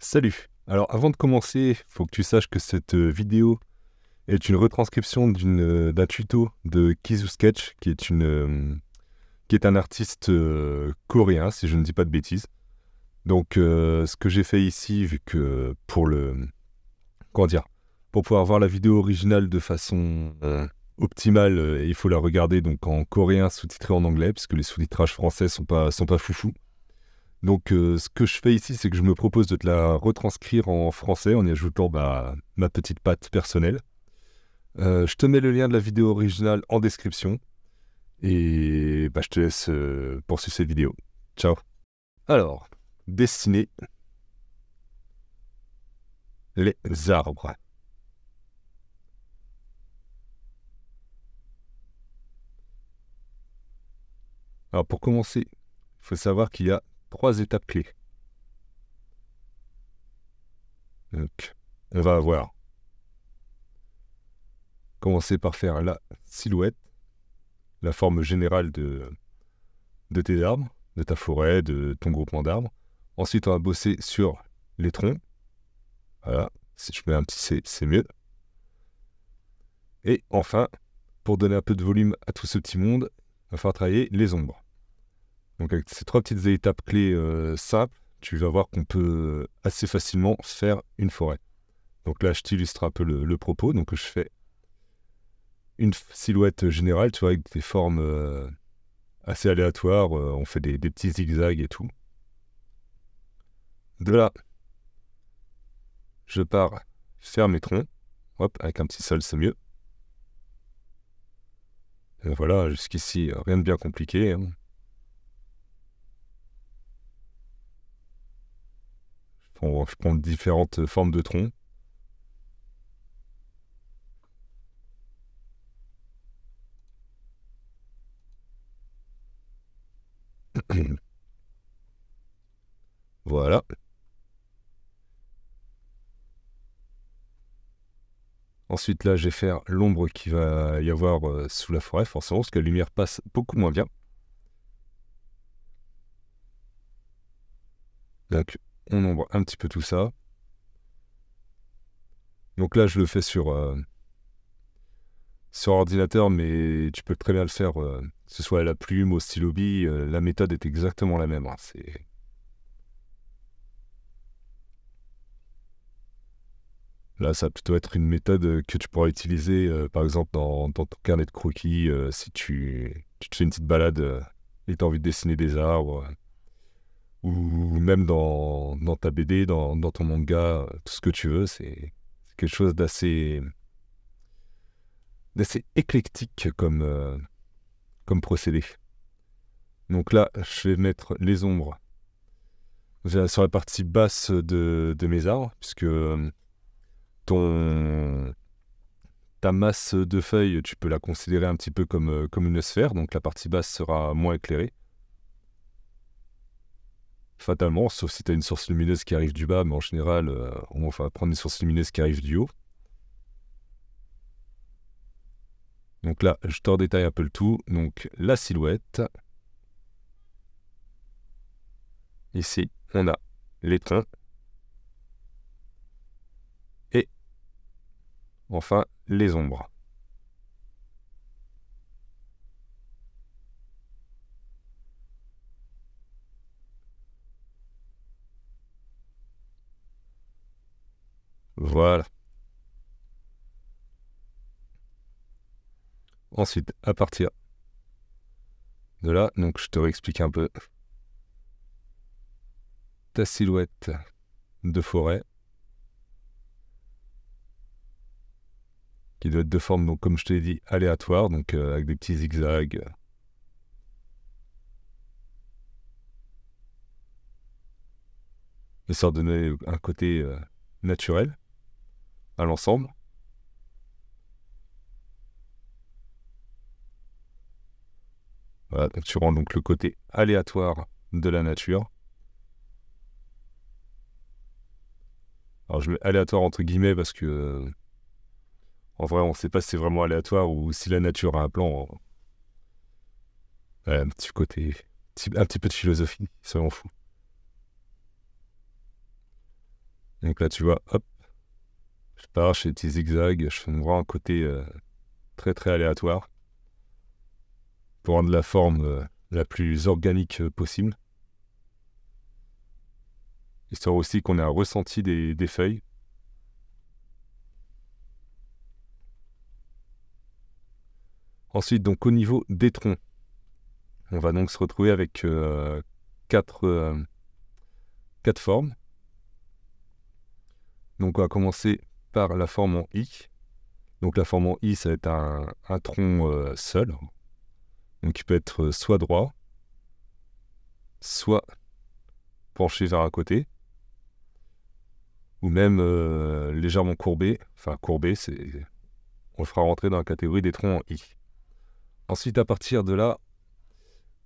Salut! Alors avant de commencer, faut que tu saches que cette vidéo est une retranscription d'un tuto de Kizu Sketch, qui est un artiste coréen, si je ne dis pas de bêtises. Donc ce que j'ai fait ici, vu que comment dire, pour pouvoir voir la vidéo originale de façon optimale, il faut la regarder donc en coréen sous-titré en anglais, puisque les sous-titrages français sont pas foufou. Donc ce que je fais ici, c'est que je me propose de te la retranscrire en français en y ajoutant ma petite patte personnelle. Je te mets le lien de la vidéo originale en description et je te laisse poursuivre cette vidéo. Ciao. Alors, dessiner les arbres. Alors pour commencer, il faut savoir qu'il y a 3 étapes clés. Donc, on va commencer par faire la silhouette, la forme générale de tes arbres, de ta forêt, de ton groupement d'arbres. Ensuite, on va bosser sur les troncs. Voilà, si je mets un petit C, c'est mieux. Et enfin, pour donner un peu de volume à tout ce petit monde, il va falloir travailler les ombres. Donc avec ces 3 petites étapes clés simples, tu vas voir qu'on peut assez facilement faire une forêt. Donc là, je t'illustre un peu le propos. Donc je fais une silhouette générale, tu vois, avec des formes assez aléatoires. On fait des petits zigzags et tout. De là, je pars faire mes troncs. Hop, avec un petit sol, c'est mieux. Et voilà, jusqu'ici, rien de bien compliqué, hein. Je prends différentes formes de troncs. Voilà. Ensuite, là, je vais faire l'ombre qu'il va y avoir sous la forêt, forcément, parce que la lumière passe beaucoup moins bien. Donc, on ombre un petit peu tout ça. Donc là, je le fais sur ordinateur, mais tu peux très bien le faire, que ce soit à la plume, au stylo bille, la méthode est exactement la même, hein. Là, ça va plutôt être une méthode que tu pourras utiliser, par exemple, dans ton carnet de croquis, si tu te fais une petite balade et tu as envie de dessiner des arbres, ou même dans ta BD, dans ton manga, tout ce que tu veux. C'est quelque chose d'assez éclectique comme procédé. Donc là, je vais mettre les ombres sur la partie basse de mes arbres, puisque ton ta masse de feuilles, tu peux la considérer un petit peu comme une sphère, donc la partie basse sera moins éclairée. Fatalement, sauf si tu as une source lumineuse qui arrive du bas, mais en général, on va prendre une source lumineuse qui arrive du haut. Donc là, je te redétaille un peu le tout. Donc la silhouette. Ici, on a les tons. Et enfin, les ombres. Voilà. Ensuite, à partir de là, donc je te réexplique un peu ta silhouette de forêt, qui doit être de forme, donc, comme je te l'ai dit, aléatoire, donc avec des petits zigzags. Histoire de donner un côté naturel à l'ensemble. Voilà, donc tu rends donc le côté aléatoire de la nature. Alors je mets aléatoire entre guillemets parce que en vrai on ne sait pas si c'est vraiment aléatoire ou si la nature a un plan. Ouais, un petit côté, un petit peu de philosophie, soyons fous. Donc là, tu vois, hop, je pars, je fais des petits zigzags, je fais vraiment un côté très très aléatoire pour rendre la forme la plus organique possible. Histoire aussi qu'on ait un ressenti des feuilles. Ensuite, donc au niveau des troncs, on va donc se retrouver avec quatre formes. Donc on va commencer par la forme en I. Donc la forme en I, ça va être un tronc seul. Donc il peut être soit droit, soit penché vers un côté, ou même légèrement courbé. Enfin courbé, on le fera rentrer dans la catégorie des troncs en I. Ensuite, à partir de là,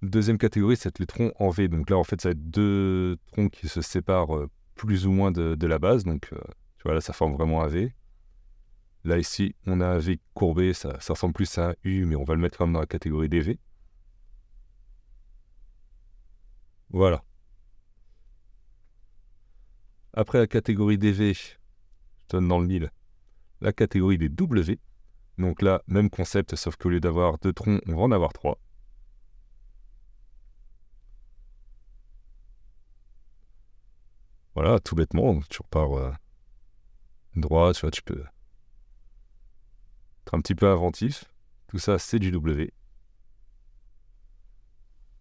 deuxième catégorie, c'est les troncs en V. Donc là, en fait, ça va être deux troncs qui se séparent plus ou moins de la base. Donc, tu vois, là, ça forme vraiment un V. Là, ici, on a un V courbé. Ça ressemble plus à un U, mais on va le mettre quand même dans la catégorie des V. Voilà. Après la catégorie des V, je donne dans le mille la catégorie des W. Donc là, même concept, sauf qu'au lieu d'avoir deux troncs, on va en avoir trois. Voilà, tout bêtement, tu repars droit, tu vois, tu peux être un petit peu inventif. Tout ça, c'est du W.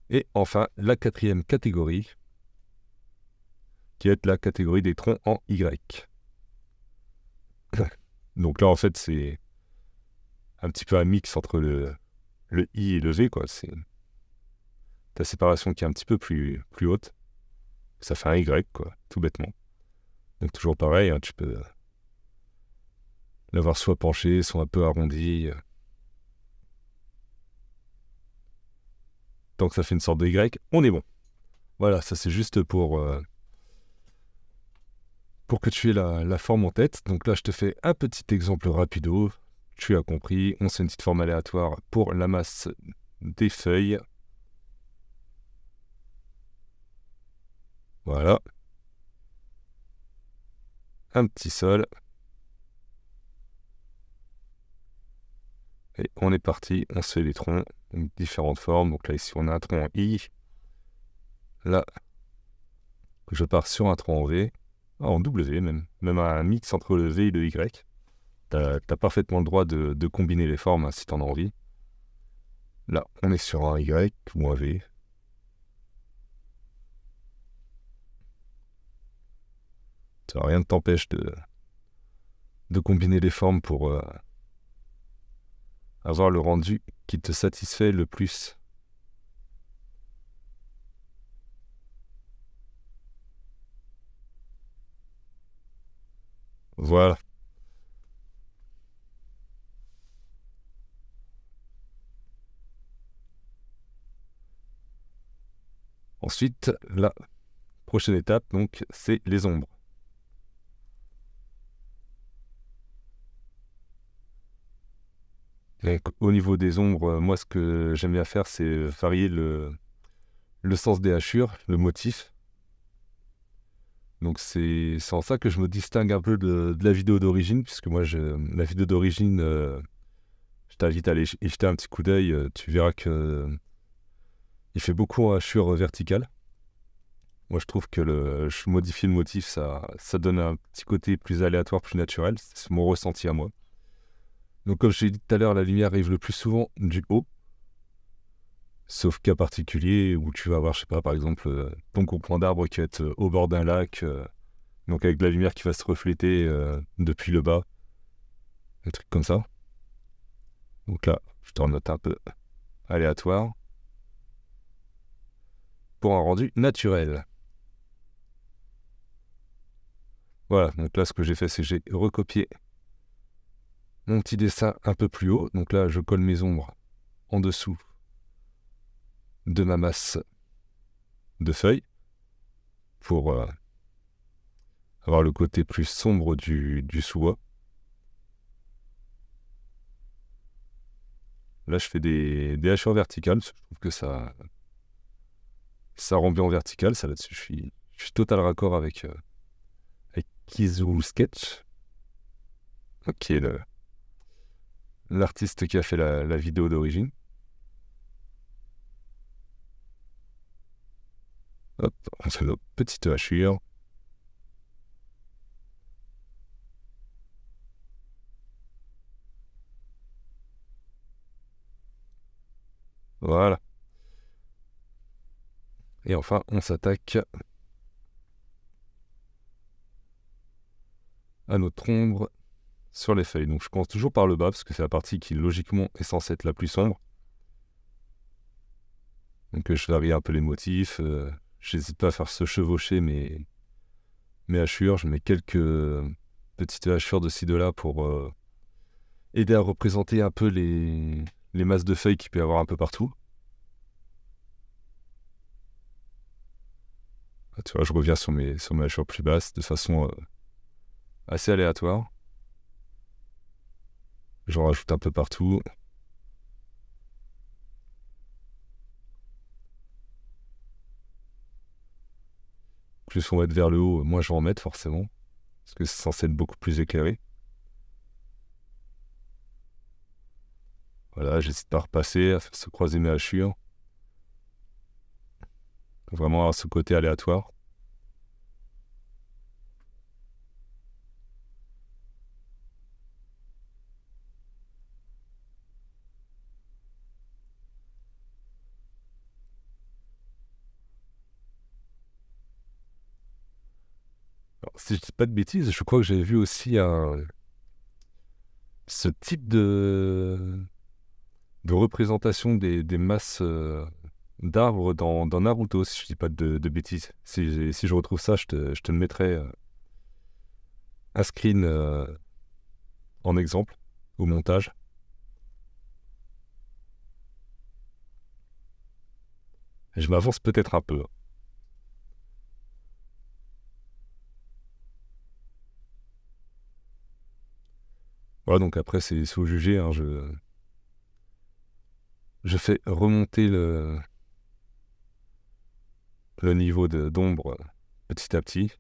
Et enfin, la quatrième catégorie, qui est la catégorie des troncs en Y. Donc là, en fait, c'est un petit peu un mix entre le I et le V, quoi. C'est ta séparation qui est un petit peu plus haute. Ça fait un Y, quoi, tout bêtement. Donc toujours pareil, hein, tu peux l'avoir soit penché, soit un peu arrondi. Tant que ça fait une sorte de Y, on est bon. Voilà, ça c'est juste pour que tu aies la forme en tête. Donc là, je te fais un petit exemple rapido. Tu as compris, on sait une petite forme aléatoire pour la masse des feuilles. Voilà. Un petit sol. Et on est parti, on se fait les troncs, donc différentes formes. Donc là, ici, on a un tronc en I. Là, je pars sur un tronc en V. En W même. Même un mix entre le V et le Y. T'as parfaitement le droit de combiner les formes hein, si t'en as envie. Là, on est sur un Y ou un V. Ça, rien ne t'empêche de combiner les formes pour avoir le rendu qui te satisfait le plus. Voilà. Ensuite, la prochaine étape, donc, c'est les ombres. Donc, au niveau des ombres, moi, ce que j'aime bien faire, c'est varier le sens des hachures, le motif. Donc, c'est en ça que je me distingue un peu de la vidéo d'origine, puisque moi, la vidéo d'origine, je t'invite à aller y jeter un petit coup d'œil. Tu verras que il fait beaucoup en hachure verticale. Moi, je trouve que je modifie le motif, ça donne un petit côté plus aléatoire, plus naturel. C'est mon ressenti à moi. Donc, comme je t'ai dit tout à l'heure, la lumière arrive le plus souvent du haut. Sauf cas particulier où tu vas avoir, je sais pas, par exemple, ton coupement d'arbre qui va être au bord d'un lac, donc avec de la lumière qui va se refléter depuis le bas, des trucs comme ça. Donc là, je te renote un peu aléatoire pour un rendu naturel. Voilà, donc là, ce que j'ai fait, c'est que j'ai recopié mon petit dessin un peu plus haut. Donc là, je colle mes ombres en dessous de ma masse de feuilles pour avoir le côté plus sombre du sous-bois. Là, je fais des hachures verticales. Je trouve que ça rend bien en vertical. Ça, là-dessus, je suis total raccord avec Kizu Sketch, qui est l'artiste qui a fait la vidéo d'origine. Hop, on fait notre petite hachure. Voilà. Et enfin, on s'attaque à notre ombre sur les feuilles. Donc je commence toujours par le bas, parce que c'est la partie qui logiquement est censée être la plus sombre. Donc je varie un peu les motifs. J'hésite pas à faire se chevaucher mes hachures. Je mets quelques petites hachures de ci de là pour aider à représenter un peu les masses de feuilles qu'il peut y avoir un peu partout. Ah, tu vois, je reviens sur mes hachures plus basses de façon assez aléatoire. J'en rajoute un peu partout. Plus on va être vers le haut, moins je vais en mettre forcément. Parce que c'est censé être beaucoup plus éclairé. Voilà, j'hésite pas à repasser, à faire se croiser mes hachures. Vraiment à ce côté aléatoire. Alors, si je dis pas de bêtises, je crois que j'avais vu aussi ce type de représentation des masses d'arbres dans Naruto, si je dis pas de bêtises. Si je retrouve ça, je te le mettrai un screen en exemple, au montage. Je m'avance peut-être un peu. Voilà, donc après, c'est au jugé. Hein, je fais remonter le niveau d'ombre petit à petit.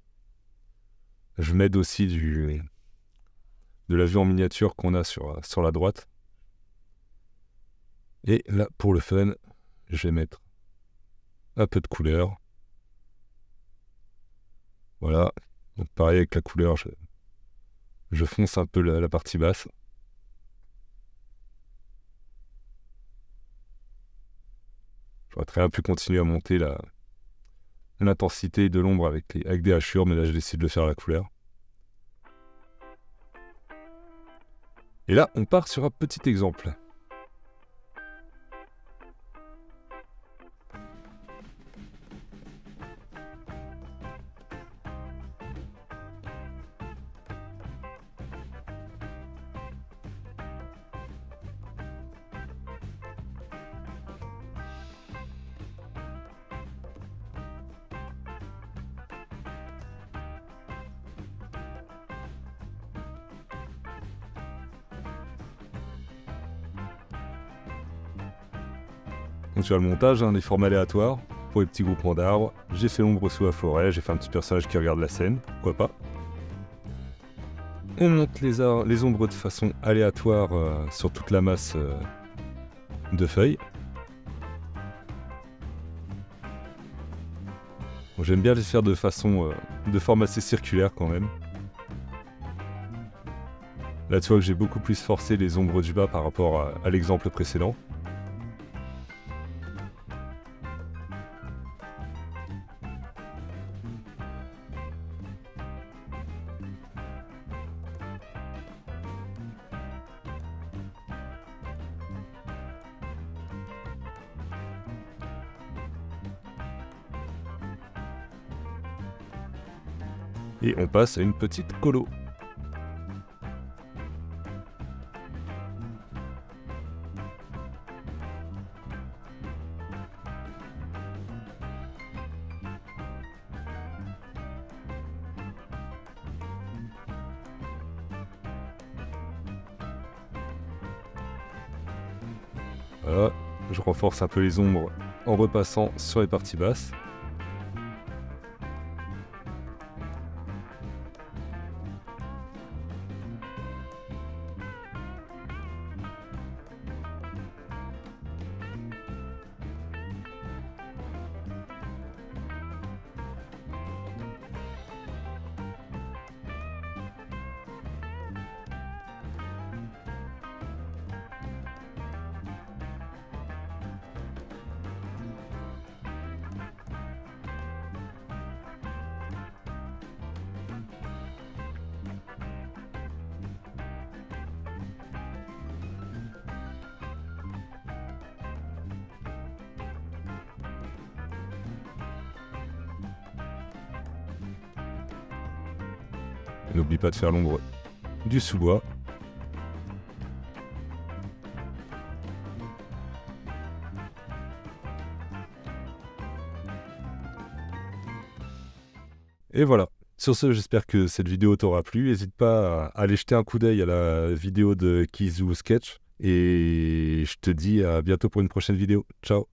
Je m'aide aussi de la vue en miniature qu'on a sur la droite. Et là, pour le fun, je vais mettre un peu de couleur. Voilà. Donc pareil avec la couleur, je fonce un peu la partie basse. J'aurais très bien pu continuer à monter l'intensité de l'ombre avec des hachures, mais là je décide de le faire à la couleur. Et là, on part sur un petit exemple. Donc tu as le montage, hein, des formes aléatoires pour les petits groupements d'arbres. J'ai fait l'ombre sous la forêt, j'ai fait un petit personnage qui regarde la scène, pourquoi pas. On monte les ombres de façon aléatoire sur toute la masse de feuilles. Bon, j'aime bien les faire de forme assez circulaire quand même. Là tu vois que j'ai beaucoup plus forcé les ombres du bas par rapport à l'exemple précédent. Et on passe à une petite colo. Voilà, je renforce un peu les ombres en repassant sur les parties basses. N'oublie pas de faire l'ombre du sous-bois. Et voilà. Sur ce, j'espère que cette vidéo t'aura plu. N'hésite pas à aller jeter un coup d'œil à la vidéo de Kizu Sketch. Et je te dis à bientôt pour une prochaine vidéo. Ciao!